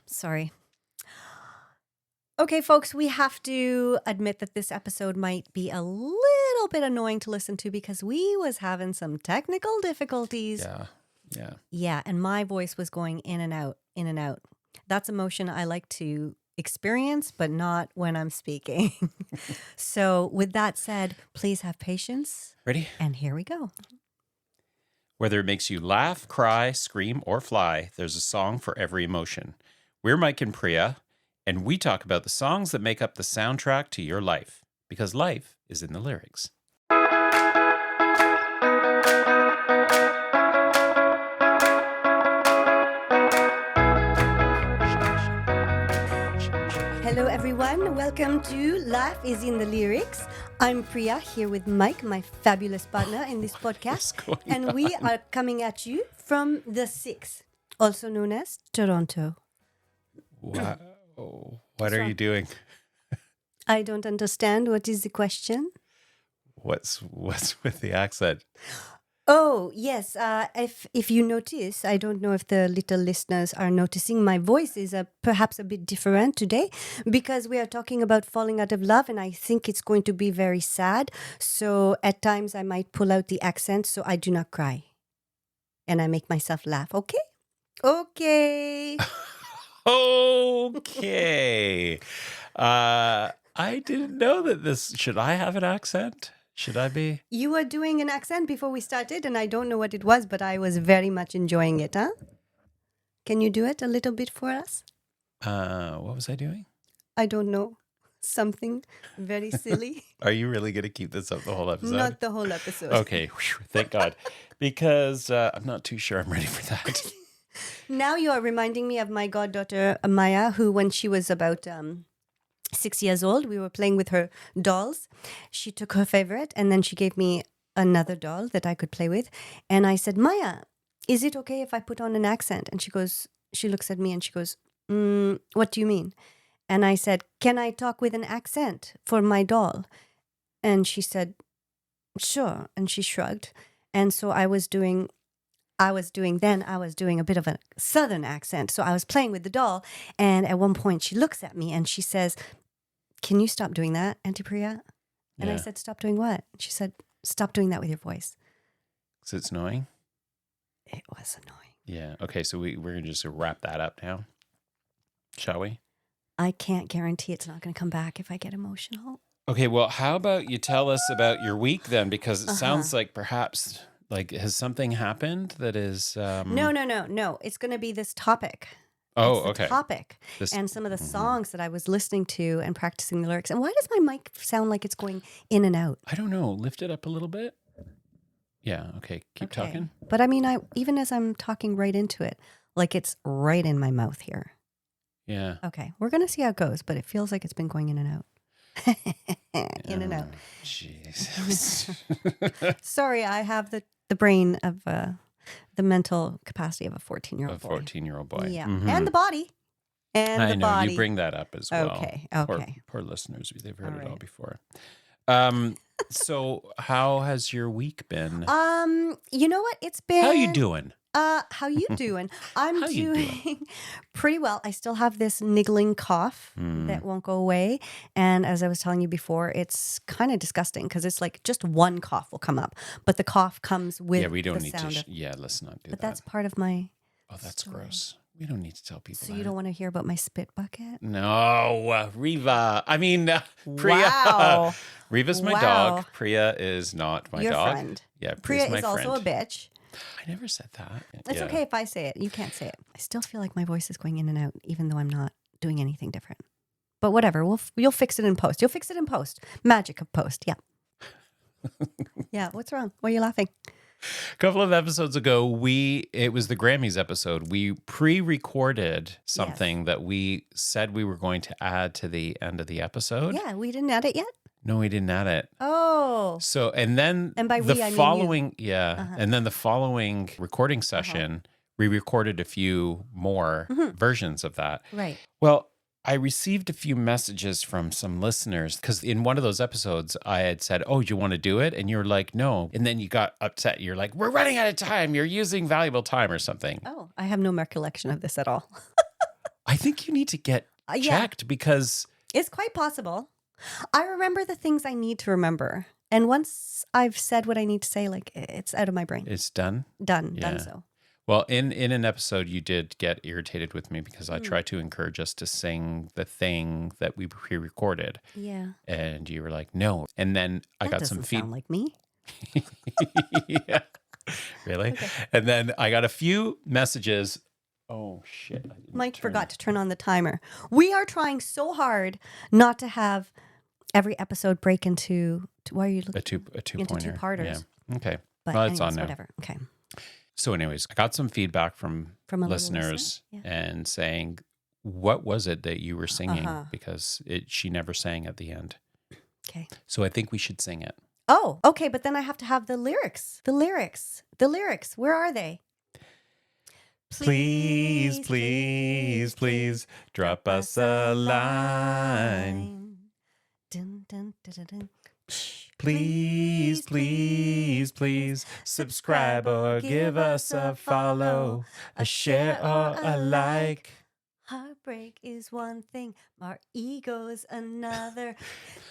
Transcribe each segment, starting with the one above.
Sorry. Okay, folks, we have to admit that this episode might be a little bit annoying to listen to because we was having some technical difficulties. Yeah, and my voice was going in and out, in and out. That's emotion I like to experience, but not when I'm speaking. So with that said, please have patience. Ready? And here we go. Whether it makes you laugh, cry, scream, or fly, there's a song for every emotion. We're Mike and Priya, and we talk about the songs that make up the soundtrack to your life, because life is in the lyrics. Hello, everyone. Welcome to Life is in the Lyrics. I'm Priya, here with Mike, my fabulous partner in this podcast. And we are coming at you from the 6th, also known as Toronto. Wow. What are you doing? I don't understand. What is the question? What's with the accent? Oh, yes. If you notice, I don't know if the little listeners are noticing, my voice is perhaps a bit different today because we are talking about falling out of love, and I think it's going to be very sad. So at times I might pull out the accent so I do not cry. And I make myself laugh. Okay? Okay. Okay. I didn't know that this... Should I have an accent? Should I be? You were doing an accent before we started, and I don't know what it was, but I was very much enjoying it, huh? Can you do it a little bit for us? What was I doing? I don't know. Something very silly. Are you really going to keep this up the whole episode? Not the whole episode. Okay. Whew, thank God. Because I'm not too sure I'm ready for that. Now you are reminding me of my goddaughter, Maya, who when she was about 6 years old, we were playing with her dolls. She took her favorite and then she gave me another doll that I could play with. And I said, Maya, is it okay if I put on an accent? And she looks at me and she goes, what do you mean? And I said, can I talk with an accent for my doll? And she said, sure. And she shrugged. And so I was doing a bit of a southern accent. So I was playing with the doll. And at one point she looks at me and she says, can you stop doing that, Auntie Priya? And I said, stop doing what? She said, stop doing that with your voice. So it's annoying? It was annoying. Yeah. Okay. So we're going to just wrap that up now. Shall we? I can't guarantee it's not going to come back if I get emotional. Okay. Well, how about you tell us about your week then? Because it sounds like perhaps... has something happened that is... No. It's going to be this topic. Oh, it's the okay. Topic. And some of the songs that I was listening to and practicing the lyrics. And why does my mic sound like it's going in and out? I don't know. Lift it up a little bit. Yeah. Okay. Keep talking. But I mean, even as I'm talking right into it, like it's right in my mouth here. Yeah. Okay. We're going to see how it goes, but it feels like it's been going in and out. In and out. Jesus. Sorry, I have the brain of the mental capacity of a 14-year-old boy. A 14-year-old boy. Yeah. Mm-hmm. And the body. I know. You bring that up as well. Okay. Poor listeners. They've heard it all right. before. So how has your week been? You know what? It's been... How you doing? How you doing? I'm doing pretty well. I still have this niggling cough that won't go away. And as I was telling you before, it's kind of disgusting because it's like just one cough will come up. But the cough comes with we don't the need sound to. of... Let's not do that. But that's part of my... Oh, that's story. gross. We don't need to tell people So that. you don't want to hear about my spit bucket? No, Riva. I mean, Priya. Wow. Riva's my dog. Priya is not my Your dog. friend. Yeah, Priya my is also friend. a bitch. I never said that. It's okay if I say it. You can't say it. I still feel like my voice is going in and out, even though I'm not doing anything different. But whatever. You'll fix it in post. You'll fix it in post. Magic of post. Yeah. Yeah. What's wrong? Why are you laughing? A couple of episodes ago, it was the Grammys episode. We pre-recorded something that we said we were going to add to the end of the episode. Yeah, we didn't add it yet. No, we didn't add it. Oh. So, and then And by the we, I mean following, you. and then the following recording session, we recorded a few more versions of that. Right. Well, I received a few messages from some listeners because in one of those episodes, I had said, oh, do you want to do it? And you're like, no. And then you got upset. You're like, we're running out of time. You're using valuable time or something. Oh, I have no recollection of this at all. I think you need to get checked because it's quite possible. I remember the things I need to remember. And once I've said what I need to say, like it's out of my brain. it's done. Done Yeah. so. Well, in an episode, you did get irritated with me because I tried to encourage us to sing the thing that we pre-recorded. Yeah. And you were like, no. And then I got some feedback. Sound like me. Yeah. Really? Okay. And then I got a few messages. Oh, shit. Mike forgot to turn on the timer. We are trying so hard not to have every episode break into, why are you looking? A two-pointer. Into two-parters. Yeah. Okay. But well, anyways, it's on now. Whatever. Okay. So anyways, I got some feedback from a listeners and saying, what was it that you were singing? Because she never sang at the end. Okay. So I think we should sing it. Oh, okay. But then I have to have the lyrics. The lyrics. Where are they? Please, please, please drop us a line. Dun, dun, dun, dun, dun. Please, please, please subscribe or give us a follow, a share or a like. Heartbreak is one thing, our ego's another.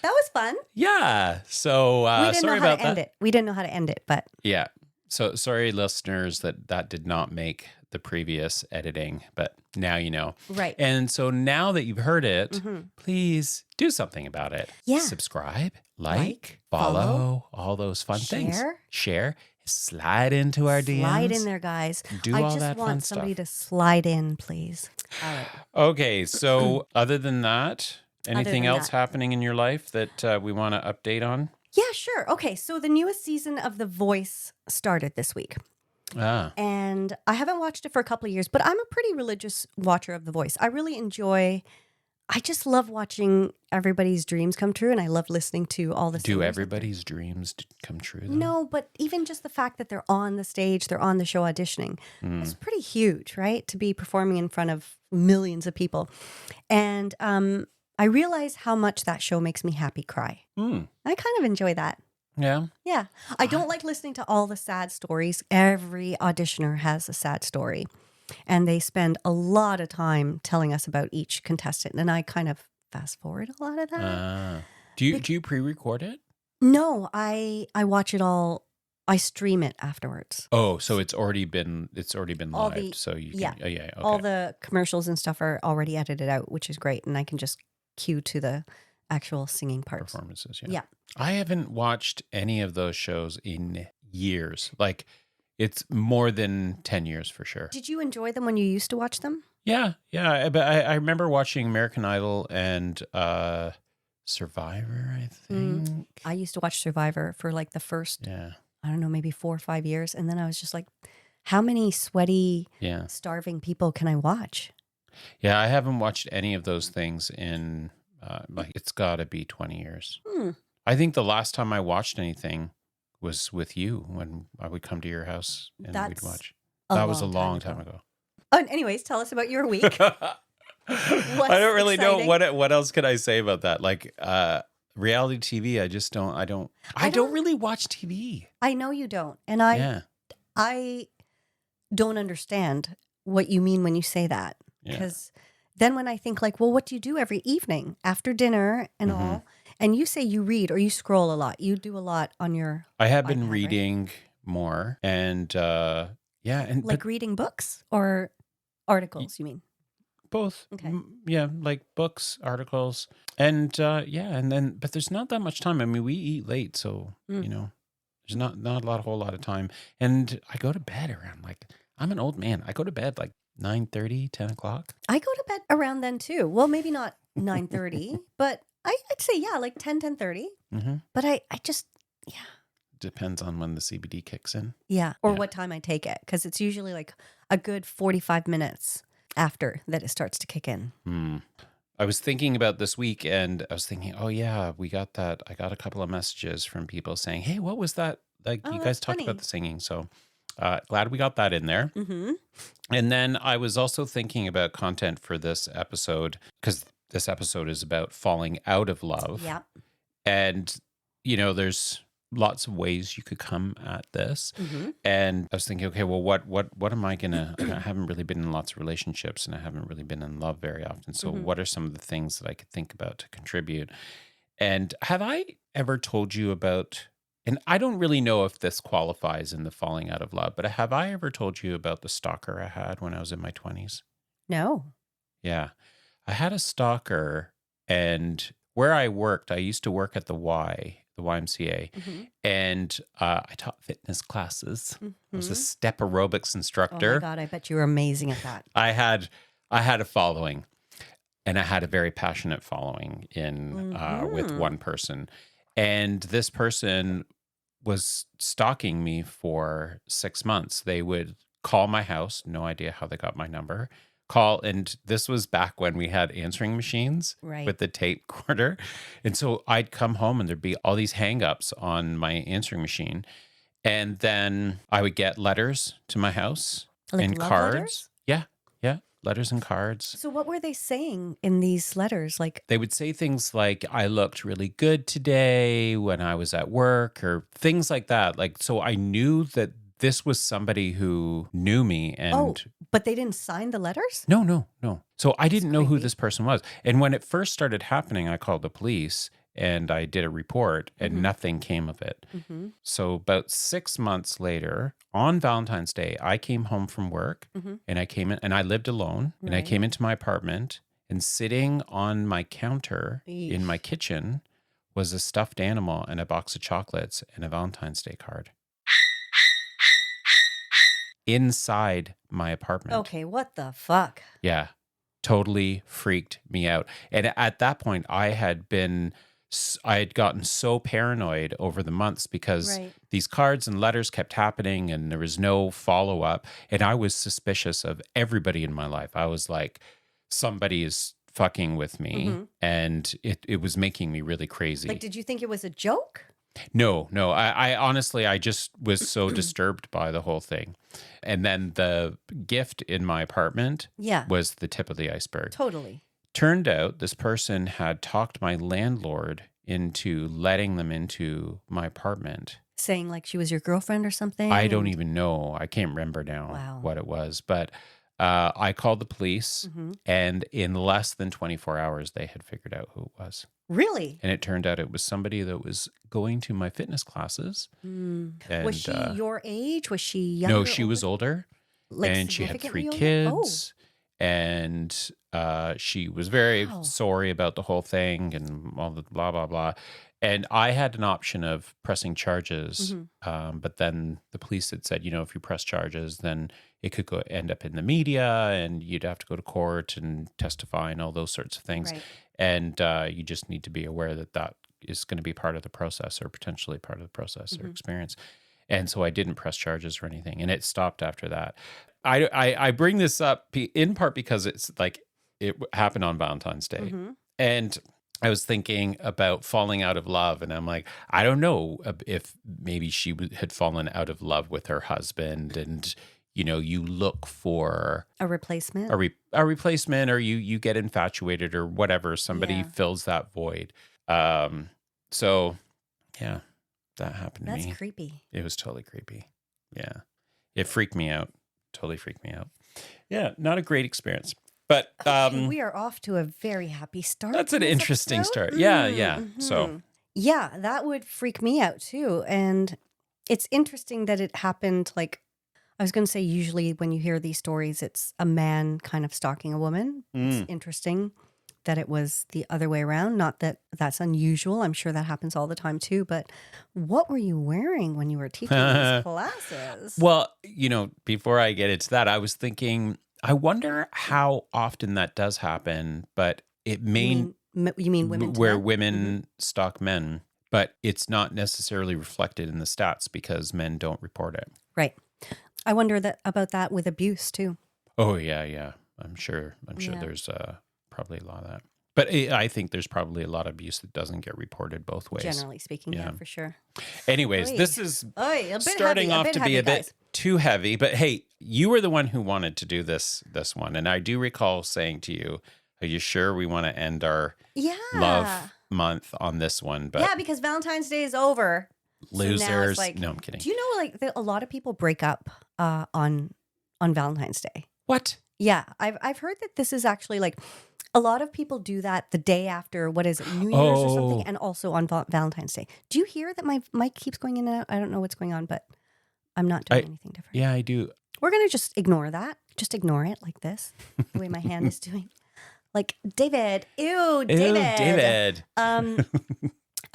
That was fun. Yeah. So sorry about that. We didn't know how to end it, but yeah. So sorry, listeners, that did not make the previous editing, but now you know. Right. And so now that you've heard it, please do something about it. Yeah. Subscribe, like, follow, all those fun things. Share. Slide into our DMs. Slide in there, guys. Do all that fun stuff. I just want somebody to slide in, please. All right. Okay. So other than that, anything else happening in your life that we want to update on? Yeah, sure. Okay. So the newest season of The Voice started this week. And I haven't watched it for a couple of years, but I'm a pretty religious watcher of The Voice. I just love watching everybody's dreams come true, and I love listening to all the Do everybody's dreams come true, though? No, but even just the fact that they're on the stage, they're on the show auditioning, it's pretty huge, right? To be performing in front of millions of people. And I realize how much that show makes me happy cry. I kind of enjoy that. Yeah? Yeah. I don't like listening to all the sad stories. Every auditioner has a sad story. And they spend a lot of time telling us about each contestant. And I kind of fast forward a lot of that. Do you pre-record it? No, I watch it all. I stream it afterwards. Oh, so it's already been live. So you can, okay. All the commercials and stuff are already edited out, which is great. And I can just cue to the actual singing parts. Performances, yeah. I haven't watched any of those shows in years. Like, it's more than 10 years for sure. Did you enjoy them when you used to watch them? Yeah. But I remember watching American Idol and Survivor, I think. I used to watch Survivor for like the first, I don't know, maybe 4 or 5 years. And then I was just like, how many sweaty, starving people can I watch? Yeah, I haven't watched any of those things in, it's got to be 20 years. I think the last time I watched anything was with you when I would come to your house and we'd watch. That was a long time ago. Oh, anyways, tell us about your week. I don't really know what else could I say about that. Like reality TV, I don't really watch TV. I know you don't. And I don't understand what you mean when you say that. Because then when I think like, well, what do you do every evening after dinner and all? And you say you read or you scroll a lot. You do a lot on your I have been reading more and and like reading books or articles, you mean? Both. Okay. Like books, articles. And but there's not that much time. I mean, we eat late, so there's not a whole lot of time. And I go to bed around I'm an old man. I go to bed like 9:30, 10 o'clock. I go to bed around then too. Well, maybe not 9:30, but I'd say, like 10:30. But I just, Depends on when the CBD kicks in. Yeah. Or what time I take it. Because it's usually like a good 45 minutes after that it starts to kick in. I was thinking about this week and I was thinking, we got that. I got a couple of messages from people saying, hey, what was that? Like you guys talked about the singing. So glad we got that in there. And then I was also thinking about content for this episode because this episode is about falling out of love. Yeah. And, there's lots of ways you could come at this. Mm-hmm. And I was thinking, okay, well, what am I gonna? I haven't really been in lots of relationships, and I haven't really been in love very often. So, Mm-hmm. what are some of the things that I could think about to contribute? And have I ever told you about? And I don't really know if this qualifies in the falling out of love, but have I ever told you about the stalker I had when I was in my 20s? No. Yeah, I had a stalker, and where I worked, I used to work at the YMCA, Mm-hmm. and I taught fitness classes. I was a Mm-hmm. step aerobics Oh my instructor. God, I bet you were amazing at that. I had a following, and I had a very passionate following in with Mm-hmm. one person, and this person was stalking me for 6 months. They would call my house, no idea how they got my number. Call, and this was back when we had answering machines Right. with the tape recorder. And so I'd come home and there'd be all these hang-ups on my answering machine. And then I would get letters to my house Like and love cards. letters? Yeah, letters and cards. So what were they saying in these letters? Like, They would say things like, I looked really good today when I was at work, or things like that. Like, so I knew that this was somebody who knew me. oh, And but they didn't sign the letters? no. So I didn't know who creepy. this person was. And when it first started happening, I called the police and I did a report, and Mhm. nothing came of it. Mm-hmm. So about 6 months later, on Valentine's Day, I came home from work, Mm-hmm. and I came in, and I lived alone, and I Right. came into my apartment, and sitting on my counter in my kitchen was a stuffed animal and a box of chocolates and a Valentine's Day card inside my apartment. Okay, what the fuck? Yeah, totally freaked me out. And at that point, I had gotten so paranoid over the months because Right. these cards and letters kept happening and there was no follow up. And I was suspicious of everybody in my life. I was like, somebody is fucking with me. Mhm. And it was making me really crazy. Like, did you think it was a joke? No. I honestly, I just was so disturbed by the whole thing. And then the gift in my apartment Yeah, was the tip of the iceberg. totally. Turned out this person had talked my landlord into letting them into my apartment. Saying like she was your girlfriend or something? I don't and- even know. I can't remember now Wow. what it was. But I called the police, Mhm. and in less than 24 hours, they had figured out who it was. Really? And it turned out it was somebody that was going to my fitness classes. Mm. And, Was she your age? Was she younger? no, she was older. Like And she had 3 significantly older? kids. And she was very Wow. sorry about the whole thing and all the blah, blah, blah. And I had an option of pressing charges. Mhm. But then the police had said, if you press charges, then it could end up in the media and you'd have to go to court and testify and all those sorts of things. Right. And you just need to be aware that that is going to be part of the process or potentially part of the process or Mhm. experience. And so I didn't press charges or anything. And it stopped after that. I bring this up in part because it's like it happened on Valentine's Day. Mhm. And I was thinking about falling out of love. And I'm like, I don't know if maybe she had fallen out of love with her husband. And, you look for A replacement? a replacement, or you get infatuated or whatever. Somebody Yeah. fills that void. So, yeah, that happened to That's me. creepy. It was totally creepy. Yeah. It freaked me out. Totally freaked me out. Yeah, not a great experience. But Okay, we are off to a very happy start. that's an in this interesting episode. start. Yeah. So, Mhm. Yeah, that would freak me out too. And it's interesting that it happened like, I was going to say, usually when you hear these stories, it's a man kind of stalking a woman. It's interesting that it was the other way around. Not that that's unusual. I'm sure that happens all the time too. But what were you wearing when you were teaching these classes? well, before I get into that, I was thinking, I wonder how often that does happen, but it may You mean women? to where men? women stalk men, but it's not necessarily reflected in the stats because men don't report it. Right. I wonder about that with abuse too. Oh yeah. I'm sure Yeah. there's probably a lot of that. But I think there's probably a lot of abuse that doesn't get reported both ways. Generally speaking, yeah, Yeah. for sure. Anyways, Oy. this is Oy, a bit starting heavy, off to be heavy, a bit guys. too heavy. But hey, you were the one who wanted to do this one. And I do recall saying to you, are you sure we want to end our Yeah. love month on this one? But Yeah, because Valentine's Day is over. Losers. like, no, I'm kidding. do you know like a lot of people break up on Valentine's Day? What? Yeah, I've heard that this is actually like a lot of people do that the day after, what is it, New Year's or something, and also on Valentine's Day. Do you hear that my mic keeps going in and out? I don't know what's going on, but I'm not doing anything different. Yeah, I do. We're going to just ignore that. Just ignore it like this, the way my hand is doing. Like, David. Ew, David.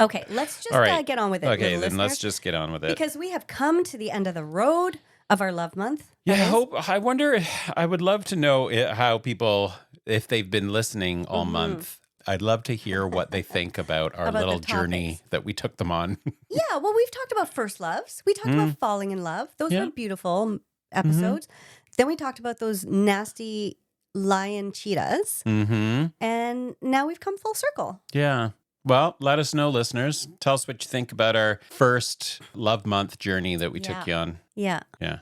Okay, let's just get on with it. Okay, then listeners, let's just get on with it. Because we have come to the end of the road of our love month. Yeah, I wonder, I would love to know how people, if they've been listening all month, I'd love to hear what they think about our little journey that we took them on. Yeah, well, we've talked about first loves. We talked about falling in love. Those were beautiful episodes. Then we talked about those nasty lion cheetahs. And now we've come full circle. Yeah. Well, let us know, listeners. Tell us what you think about our first love month journey that we took you on. Yeah. Yeah.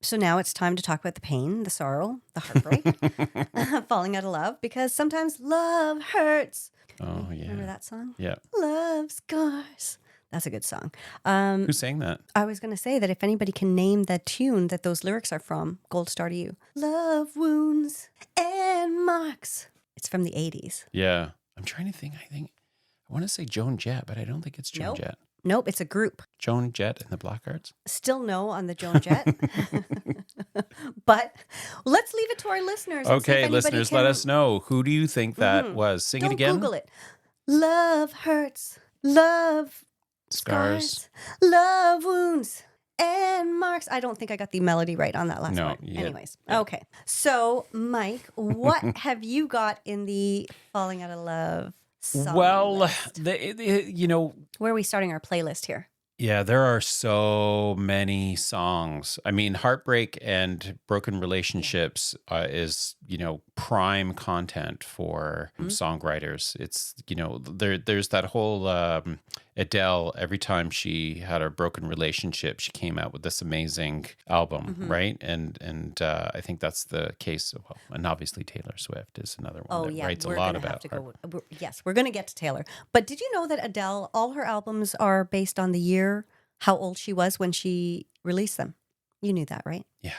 So now it's time to talk about the pain, the sorrow, the heartbreak, falling out of love, because sometimes love hurts. Oh, yeah. Remember that song? Yeah. Love scars. That's a good song. Who sang that? I was going to say that if anybody can name the tune that those lyrics are from, gold star to you. Love wounds and marks. It's from the 80s. Yeah. I'm trying to think. I want to say Joan Jett, but I don't think it's Joan Jett. Nope, it's a group. Joan Jett and the Blackhearts? Still no on the Joan Jett. But let's leave it to our listeners. Okay, listeners, let us know. Who do you think that was? Sing it again. Google it. Love hurts. Love scars. Love wounds and marks. I don't think I got the melody right on that last one. Anyways. Yeah. Okay. So, Mike, what have you got in the falling out of love song list? Where are we starting our playlist here? Yeah, there are so many songs. I mean, heartbreak and broken relationships is, prime content for songwriters. It's, there's that whole Adele, every time she had a broken relationship, she came out with this amazing album, right? And I think that's the case. Well, and obviously Taylor Swift is another one that writes a lot about her. Yes, we're going to get to Taylor. But did you know that Adele, all her albums are based on the year, how old she was when she released them? You knew that, right? Yeah.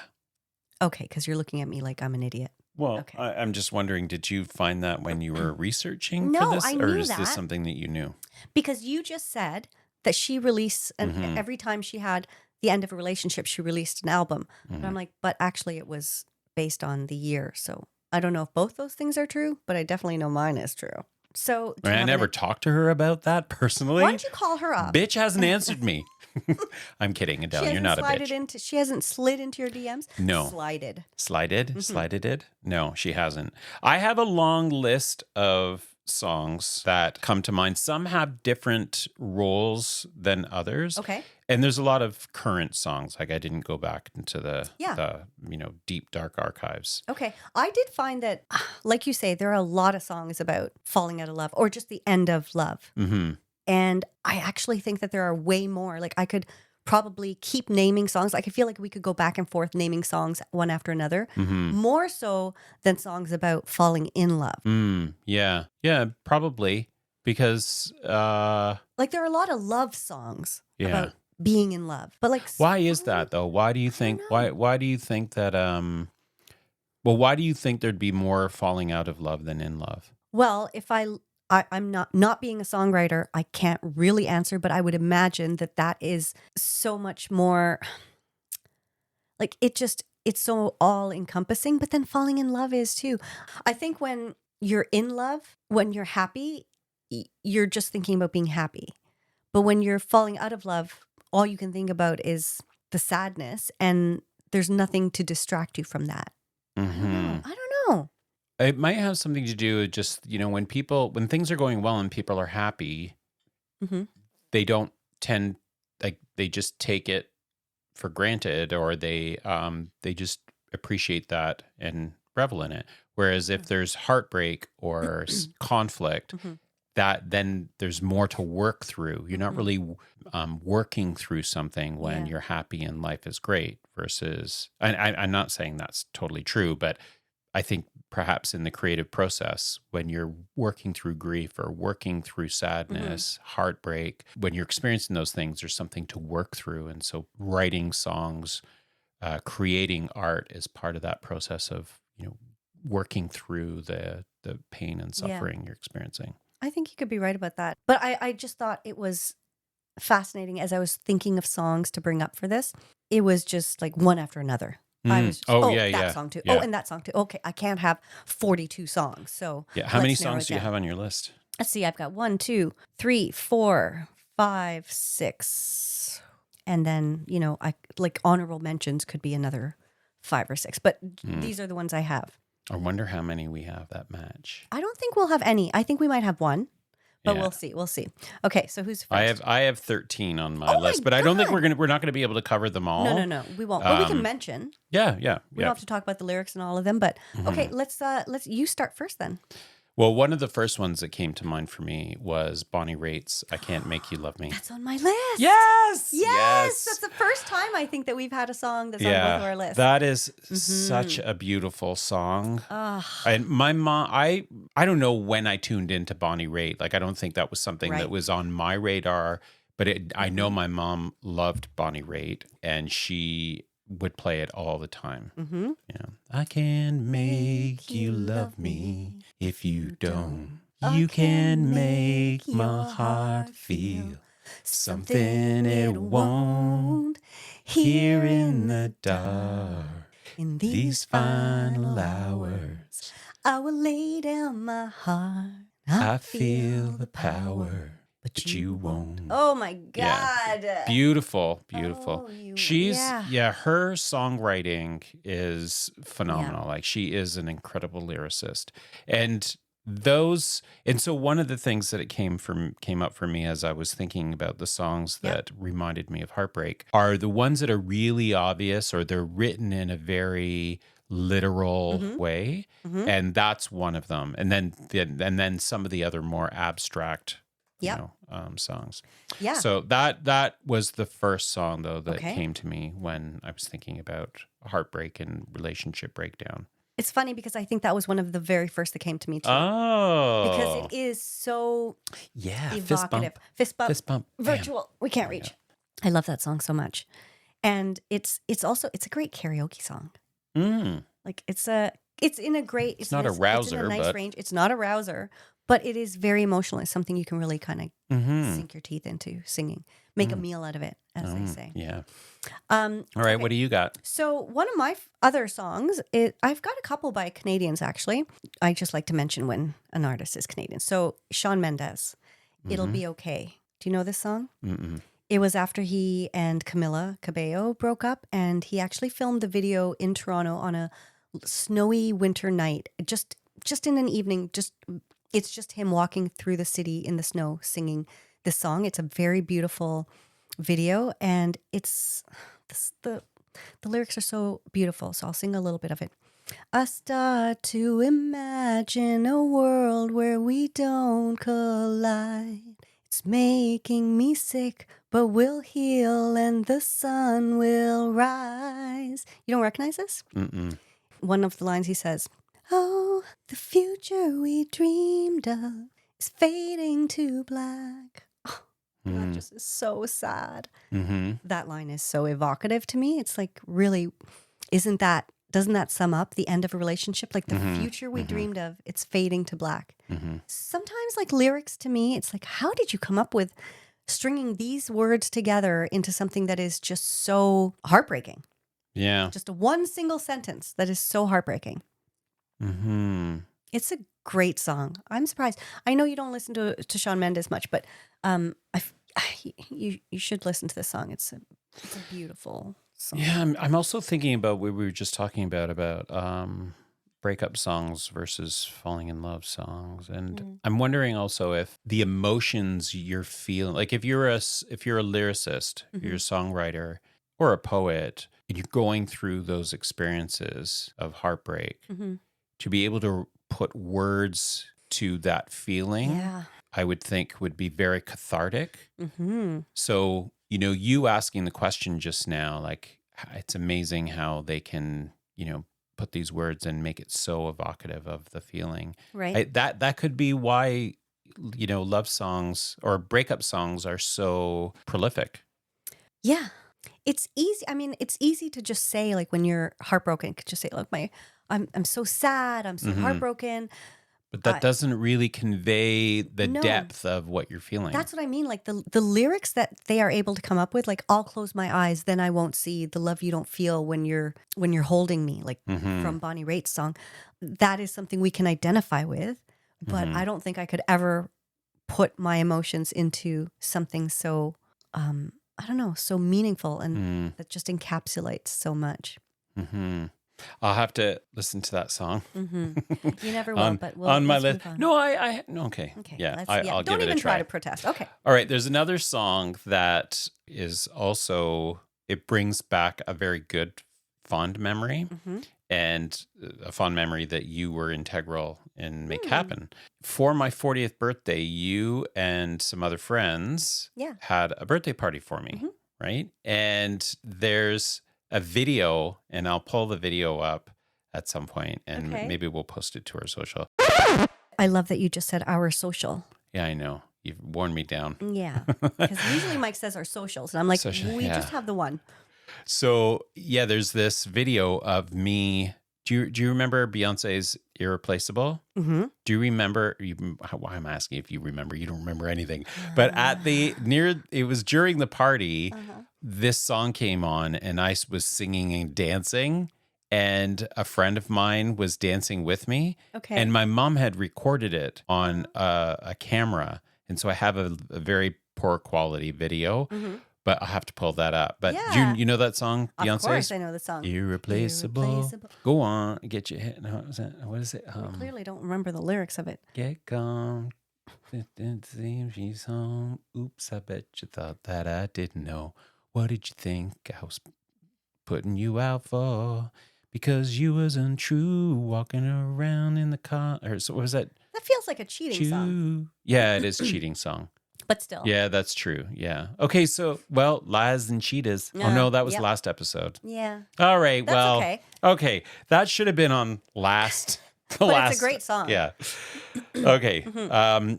Okay, because you're looking at me like I'm an idiot. Well, okay. I'm just wondering, did you find that when you were researching for this? I knew or is that. This something that you knew? Because you just said that she released, every time she had the end of a relationship, she released an album. But I'm like, but actually it was based on the year. So I don't know if both those things are true, but I definitely know mine is true. So I never talked to her about that personally. Why don't you call her up? Bitch hasn't answered me. I'm kidding, Adele. You're not a bitch. She hasn't slid into your DMs? No. Slided? Slided it? No, she hasn't. I have a long list of songs that come to mind. Some have different roles than others. Okay. And there's a lot of current songs. Like I didn't go back into the deep, dark archives. Okay. I did find that, like you say, there are a lot of songs about falling out of love or just the end of love. Mm-hmm. And I actually think that there are way more. Like I could probably keep naming songs. Like I feel like we could go back and forth naming songs one after another, more so than songs about falling in love. Yeah, probably because like there are a lot of love songs about being in love, but like why is that though? Why do you think? Why do you think that? Why do you think there'd be more falling out of love than in love? Well, if I'm not being a songwriter, I can't really answer, but I would imagine that is so much more like it's so all encompassing, but then falling in love is too. I think when you're in love, when you're happy, you're just thinking about being happy. But when you're falling out of love, all you can think about is the sadness, and there's nothing to distract you from that. I don't know. It might have something to do with just, when things are going well and people are happy, they don't tend, they just take it for granted, or they just appreciate that and revel in it. Whereas if there's heartbreak or conflict, that then there's more to work through. You're not really working through something when you're happy and life is great versus, I'm not saying that's totally true, but I think perhaps in the creative process, when you're working through grief or working through sadness, heartbreak, when you're experiencing those things, there's something to work through. And so writing songs, creating art is part of that process of, working through the pain and suffering you're experiencing. I think you could be right about that. But I just thought it was fascinating as I was thinking of songs to bring up for this. It was just like one after another. I was just, that song too. Yeah. Oh, and that song too. Okay, I can't have 42 songs. So How many let's narrow songs it do you down. have on your list? Let's see. I've got 1, 2, 3, 4, 5, 6. And then, I like honorable mentions could be another 5 or 6. But these are the ones I have. I wonder how many we have that match. I don't think we'll have any. I think we might have one. But Yeah. we'll see. We'll see. Okay, so who's first? I have 13 on my Oh list, my but I don't think God. we're not gonna be able to cover them all. No. We won't. But we can mention. Yeah. We don't have to talk about the lyrics and all of them. But okay, let's you start first then. Well, one of the first ones that came to mind for me was Bonnie Raitt's "I Can't Make You Love Me." That's on my list. Yes. That's the first time I think that we've had a song that's on both of our lists. That is such a beautiful song. Ugh. And my mom, I don't know when I tuned into Bonnie Raitt. Like, I don't think that was something Right. that was on my radar, but I know my mom loved Bonnie Raitt, and she would play it all the time. Mm-hmm. Yeah. I can make you love me if you don't. You can make my heart feel something it won't. Here in the dark, In these final hours, I will lay down my heart. I feel the power, but you won't. Oh my God. Yeah. Beautiful. Oh, She's, her songwriting is phenomenal. Yeah. Like, she is an incredible lyricist. And so one of the things that came up for me as I was thinking about the songs that reminded me of heartbreak are the ones that are really obvious, or they're written in a very literal way. And that's one of them. And then some of the other more abstract songs. Yeah. So that was the first song, though, that Okay. came to me when I was thinking about heartbreak and relationship breakdown. It's funny because I think that was one of the very first that came to me too. Oh. Because it is so evocative. Fist bump. Fist bump. Virtual. We can't reach. I love that song so much. And it's also a great karaoke song. Mm. Like it's in a great It's not a rouser, it's in a nice but range. It's not a rouser, but it is very emotional. It's something you can really kind of sink your teeth into singing. Make a meal out of it, as they say. Yeah. All All right. What do you got? So one of my other songs, I've got a couple by Canadians, actually. I just like to mention when an artist is Canadian. So Shawn Mendes, It'll Be Okay. Do you know this song? Mm-mm. It was after he and Camila Cabello broke up, and he actually filmed the video in Toronto on a snowy winter night, just in an evening. It's just him walking through the city in the snow singing this song. It's a very beautiful video, and the lyrics are so beautiful. So I'll sing a little bit of it. I start to imagine a world where we don't collide. It's making me sick, but we'll heal and the sun will rise. You don't recognize this? Mm-mm. One of the lines he says, "Oh, the future we dreamed of is fading to black." Oh, that just is so sad. Mm-hmm. That line is so evocative to me. It's like, really, doesn't that sum up the end of a relationship? Like the future we dreamed of, it's fading to black. Mm-hmm. Sometimes like lyrics to me, it's like, how did you come up with stringing these words together into something that is just so heartbreaking? Yeah. Just one single sentence that is so heartbreaking. Mm-hmm. It's a great song. I'm surprised. I know you don't listen to Shawn Mendes much, but you should listen to this song. It's a beautiful song. Yeah, I'm also thinking about what we were just talking about breakup songs versus falling in love songs, and I'm wondering also if the emotions you're feeling, like if you're a lyricist, if you're a songwriter or a poet, and you're going through those experiences of heartbreak, to be able to put words to that feeling, I would think would be very cathartic. So, you asking the question just now, like, it's amazing how they can, put these words and make it so evocative of the feeling. Right. That could be why, love songs or breakup songs are so prolific. Yeah. It's easy. I mean, it's easy to just say, like, when you're heartbroken, just say, look, I'm so sad. I'm so heartbroken. But that doesn't really convey the No. depth of what you're feeling. That's what I mean. Like the lyrics that they are able to come up with, like, I'll close my eyes, then I won't see the love you don't feel when you're holding me, like from Bonnie Raitt's song. That is something we can identify with, but I don't think I could ever put my emotions into something so, I don't know, so meaningful and that just encapsulates so much. I'll have to listen to that song. You never will, but we'll on my let's list. move on. No, okay. Yeah, I'll Don't give it even a try. to protest. Okay. All right, there's another song that is also, it brings back a very good fond memory and a fond memory that you were integral in make happen. For my 40th birthday, you and some other friends had a birthday party for me, right? And there's a video, and I'll pull the video up at some point, and maybe we'll post it to our social. I love that you just said our social. Yeah, I know. You've worn me down. Yeah. Because usually Mike says our socials, and I'm like, we just have the one. So, yeah, there's this video of me. Do you remember Beyonce's Irreplaceable? Do you remember? Why I'm asking if you remember? You don't remember anything. But it was during the party, this song came on, and I was singing and dancing, and a friend of mine was dancing with me. Okay. And my mom had recorded it on a camera, and so I have a very poor quality video. But I'll have to pull that up. But you know that song, Beyonce's? Of course I know the song. Irreplaceable. Go on, get your head. No, what is it? I clearly don't remember the lyrics of it. Get gone. It seems she's home. Oops, I bet you thought that I didn't know. What did you think I was putting you out for? Because you was untrue, walking around in the car. Or so what was that? That feels like a cheating song. Yeah, it is a cheating song. But still. Yeah, that's true. Yeah. Okay, so, lies and cheetahs. Oh, no, that was last episode. Yeah. All right, That's okay. Okay, that should have been on last. But it's a great song. Yeah. Okay,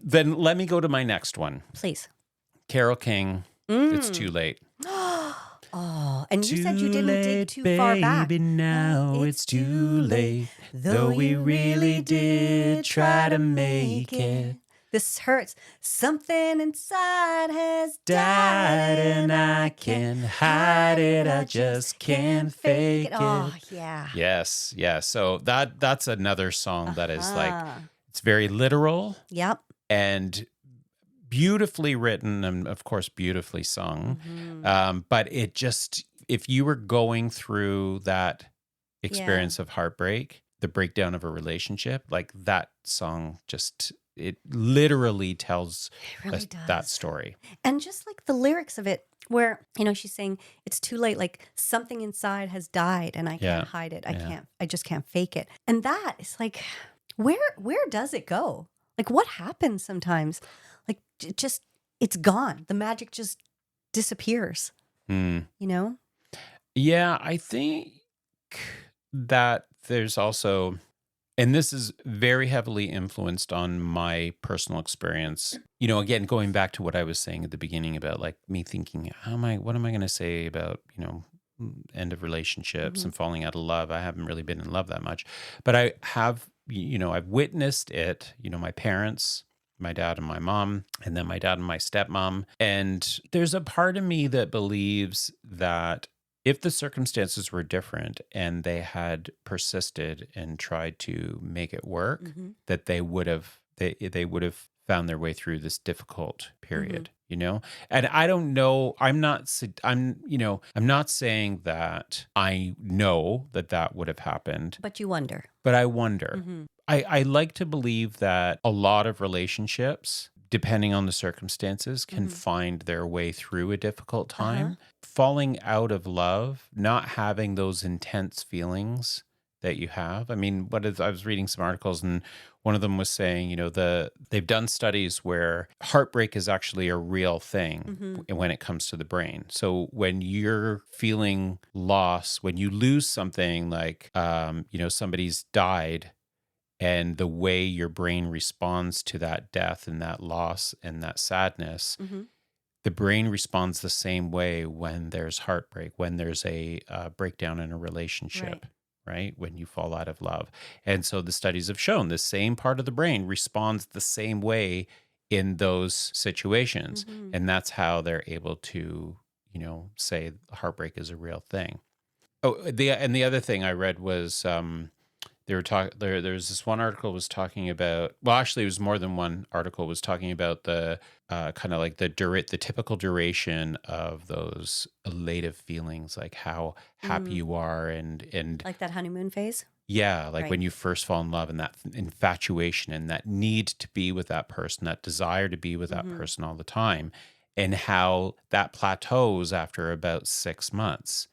then let me go to my next one. Please. Carole King, It's Too Late. Oh, and you said you didn't dig too far back. Baby, now it's too late. Though we really did try to make it. This hurts. Something inside has Died and I can't hide it. I just can't fake it. Oh, yeah. Yes, yeah. So that's another song that is like, it's very literal. Yep. And beautifully written and, of course, beautifully sung. But it just, if you were going through that experience of heartbreak, the breakdown of a relationship, like that song just, it literally tells that story. And just like the lyrics of it, where, she's saying, it's too late, like something inside has died and I can't hide it. I just can't fake it. And that is like, where does it go? Like, what happens sometimes? Like, it's gone. The magic just disappears, Yeah, I think that there's also, and this is very heavily influenced on my personal experience. Again, going back to what I was saying at the beginning about like me thinking, what am I going to say about, end of relationships and falling out of love? I haven't really been in love that much, but I have, I've witnessed it, my parents, my dad and my mom, and then my dad and my stepmom. And there's a part of me that believes that if the circumstances were different and they had persisted and tried to make it work, that they would have found their way through this difficult period, And I don't know, I'm not saying that I know that would have happened. But you wonder. But I wonder. I like to believe that a lot of relationships, depending on the circumstances, can find their way through a difficult time. Falling out of love, not having those intense feelings that you have. I mean, I was reading some articles, and one of them was saying, they've done studies where heartbreak is actually a real thing when it comes to the brain. So when you're feeling loss, when you lose something like, somebody's died, and the way your brain responds to that death and that loss and that sadness, the brain responds the same way when there's heartbreak, when there's a breakdown in a relationship, right? When you fall out of love. And so the studies have shown the same part of the brain responds the same way in those situations. And that's how they're able to, say heartbreak is a real thing. Oh, the other thing I read was they were there's this one article was talking about, well, actually it was more than one article was talking about the kind of like the typical duration of those elative feelings, like how happy you are and like that honeymoon phase. Yeah, like when you first fall in love, and that infatuation and that need to be with that person, that desire to be with that person all the time, and how that plateaus after about 6 months.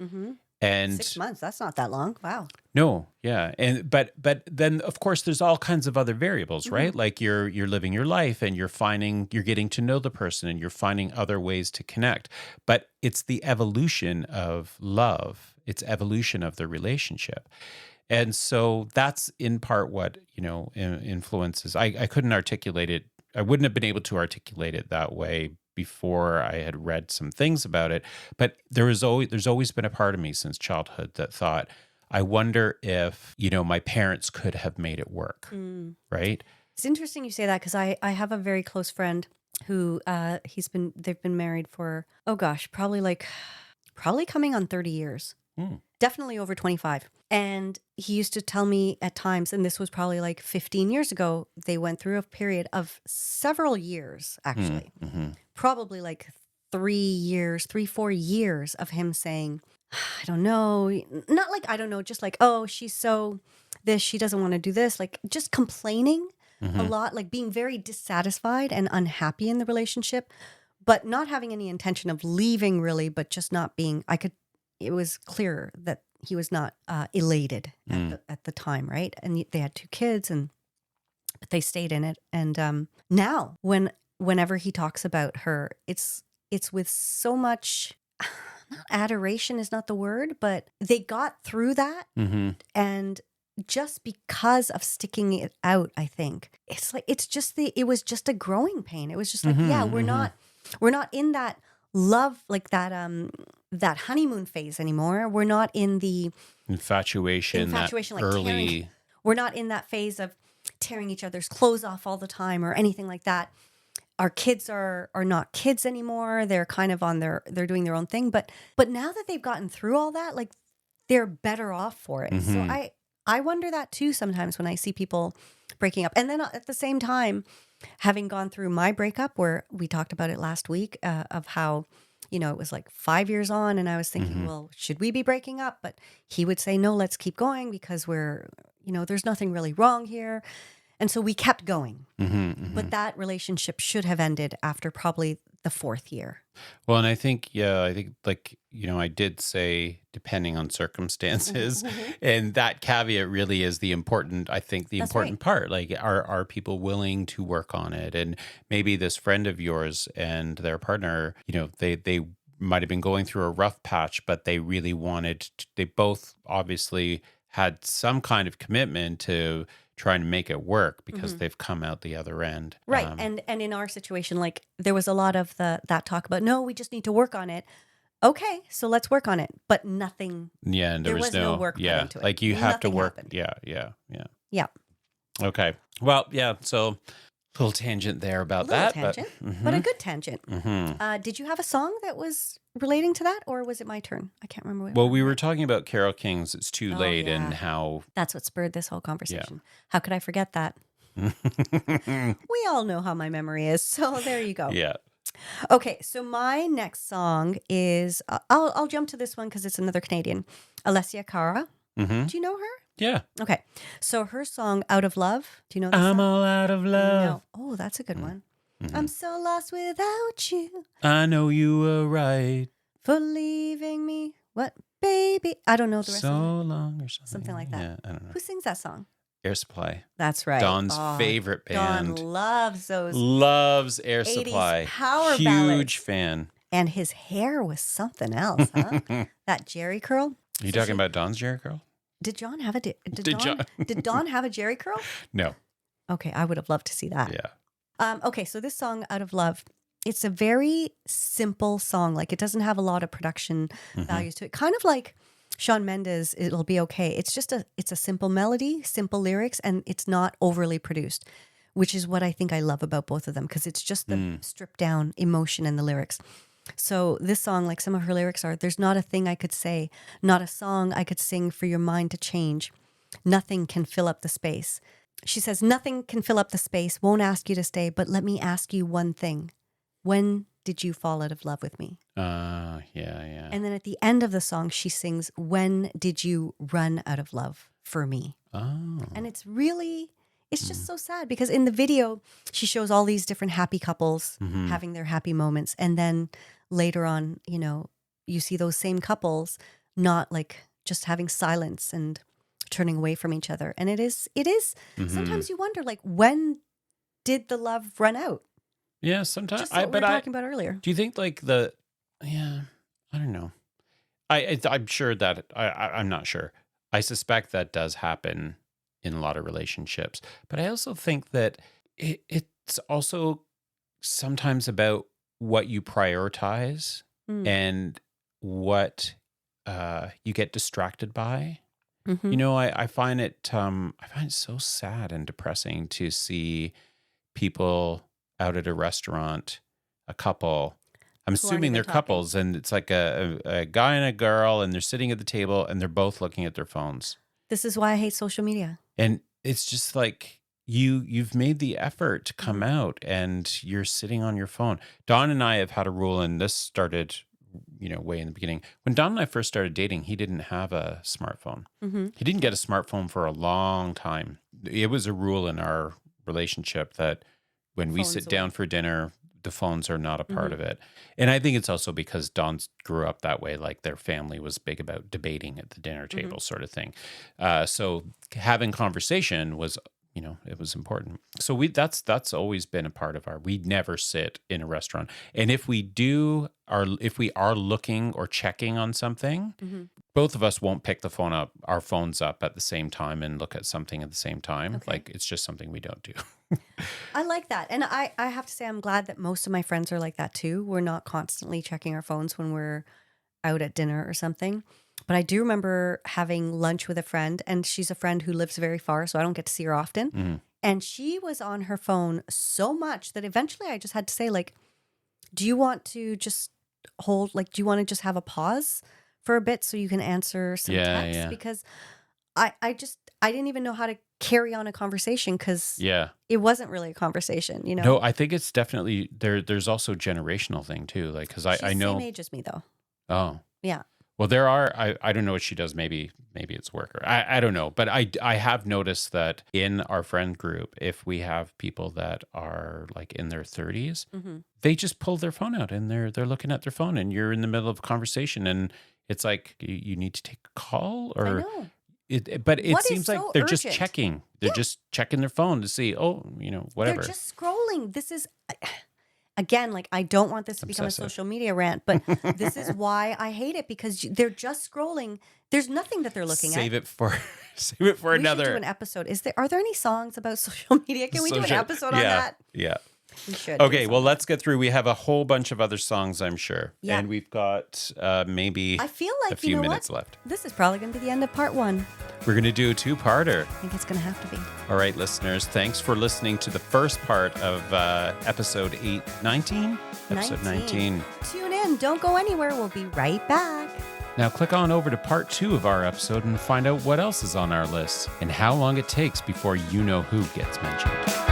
And 6 months, that's not that long. Wow. No, yeah. And but then of course there's all kinds of other variables, right? Like you're living your life, and you're getting to know the person, and you're finding other ways to connect. But it's the evolution of love. It's evolution of the relationship. And so that's in part what, influences. I couldn't articulate it. I wouldn't have been able to articulate it that way before I had read some things about it. But there's always been a part of me since childhood that thought, I wonder if, my parents could have made it work. Right? It's interesting you say that, because I have a very close friend who they've been married for, probably coming on 30 years. Definitely over 25. And he used to tell me at times, and this was probably like 15 years ago, they went through a period of several years, actually. Probably like 4 years of him saying, I don't know, not like, I don't know, just like, oh, she's so this, she doesn't want to do this, like just complaining a lot, like being very dissatisfied and unhappy in the relationship, but not having any intention of leaving really, but just not being, it was clear that he was not elated at the time, right? And they had 2 kids, but they stayed in it. And now, whenever he talks about her, it's with so much, not adoration is not the word, but they got through that, and just because of sticking it out, I think it's like it was just a growing pain. It was just like, we're not in that love, like that honeymoon phase anymore. We're not in the infatuation like early. We're not in that phase of tearing each other's clothes off all the time or anything like that. Our kids are not kids anymore. They're kind of they're doing their own thing. But now that they've gotten through all that, like they're better off for it. So I wonder that too sometimes when I see people breaking up. And then at the same time, having gone through my breakup, where we talked about it last week, of how, it was like 5 years on, and I was thinking, well, should we be breaking up? But he would say, no, let's keep going, because we're, there's nothing really wrong here. And so we kept going. But that relationship should have ended after probably the 4th year. Well, and I think like, I did say depending on circumstances, and that caveat really is the important part. Like, are people willing to work on it? And maybe this friend of yours and their partner, they might have been going through a rough patch, but they really they both obviously had some kind of commitment to trying to make it work, because they've come out the other end. Right. And in our situation, like there was a lot of that talk about, no, we just need to work on it. Okay, so let's work on it. But nothing. Yeah, and there was no work put into it. Like you have to work. Happened. Yeah. Okay. Well, yeah. So little tangent there about that. But a good tangent. Did you have a song that was relating to that, or was it my turn? I can't remember. Well, we were talking about Carole King's "It's Too Late" and how that's what spurred this whole conversation. How could I forget that? We all know how my memory is, so there you go. Yeah. Okay, so my next song is I'll jump to this one because it's another Canadian, Alessia Cara. Do you know her? Yeah. Okay, so her song "Out of Love." Do you know? I'm all out of love. No. Oh, that's a good one. I'm so lost without you. I know you were right for leaving me. What? baby. I don't know the rest So of it. long or something. Something like that. Yeah, I don't know. Who sings that song? Air Supply. That's right. Don's favorite band. Don loves those. Loves Air 80s Supply. power Huge ballads. fan. And his hair was something else, huh? That Jerry curl. Are you talking about Don's Jerry curl? Did John have a did John? Did Don have a Jerry curl? No. Okay, I would have loved to see that. Yeah. Okay, so this song, Out of Love, it's a very simple song. Like, it doesn't have a lot of production values to it. Kind of like Shawn Mendes, It'll Be Okay. It's a simple melody, simple lyrics, and it's not overly produced, which is what I think I love about both of them, because it's just the stripped down emotion in the lyrics. So this song, like some of her lyrics are, there's not a thing I could say, not a song I could sing for your mind to change. Nothing can fill up the space. She says, nothing can fill up the space, won't ask you to stay, but let me ask you one thing. When did you fall out of love with me? Yeah. And then at the end of the song, she sings, when did you run out of love for me? Oh. And it's just so sad, because in the video, she shows all these different happy couples having their happy moments. And then later on, you see those same couples not like just having silence and turning away from each other. And it is sometimes you wonder, like, when did the love run out? Yeah, sometimes. Just what we were talking about earlier. Do you think like I don't know. I'm sure that I'm not sure. I suspect that does happen in a lot of relationships, but I also think that it's also sometimes about what you prioritize and what you get distracted by. I find it so sad and depressing to see people out at a restaurant, a couple. I'm assuming they're couples, and it's like a guy and a girl, and they're sitting at the table, and they're both looking at their phones. This is why I hate social media. And it's just like you've made the effort to come out, and you're sitting on your phone. Don and I have had a rule, and this started, way in the beginning. When Don and I first started dating, he didn't have a smartphone. He didn't get a smartphone for a long time. It was a rule in our relationship that when we sit down for dinner, the phones are not a part of it. And I think it's also because Don grew up that way. Like, their family was big about debating at the dinner table sort of thing. So having conversation was, it was important. So that's always been a part of we never sit in a restaurant. And if we are looking or checking on something, both of us won't pick our phones up at the same time and look at something at the same time. Okay. Like, it's just something we don't do. I like that. And I have to say, I'm glad that most of my friends are like that too. We're not constantly checking our phones when we're out at dinner or something. But I do remember having lunch with a friend, and she's a friend who lives very far, so I don't get to see her often. And she was on her phone so much that eventually I just had to say, like, do you want to just do you want to just have a pause for a bit so you can answer some texts? Yeah. Because I didn't even know how to carry on a conversation, because it wasn't really a conversation, No, I think it's definitely there's also a generational thing too. Like, because I know same age as me though. Oh, yeah. Well, there are, I don't know what she does. Maybe it's work, or I don't know. But I have noticed that in our friend group, if we have people that are like in their 30s, they just pull their phone out and they're looking at their phone, and you're in the middle of a conversation, and it's like, you need to take a call, or I know. But it What is seems like so they're urgent? just checking. They're just checking their phone to see, whatever. They're just scrolling. This is, again, like, I don't want this to become a social media rant, but this is why I hate it, because they're just scrolling. There's nothing that they're looking at. Save it for another. We should do an episode. Are there any songs about social media? Can we do an episode on that? Yeah. We should. Okay, well, let's get through. We have a whole bunch of other songs, I'm sure. Yeah. And we've got maybe I feel like, a few minutes left. This is probably going to be the end of part 1. We're going to do a 2-parter. I think it's going to have to be. All right, listeners, thanks for listening to the first part of episode 19? Episode 19. Tune in. Don't go anywhere. We'll be right back. Now click on over to part 2 of our episode and find out what else is on our list and how long it takes before you know who gets mentioned.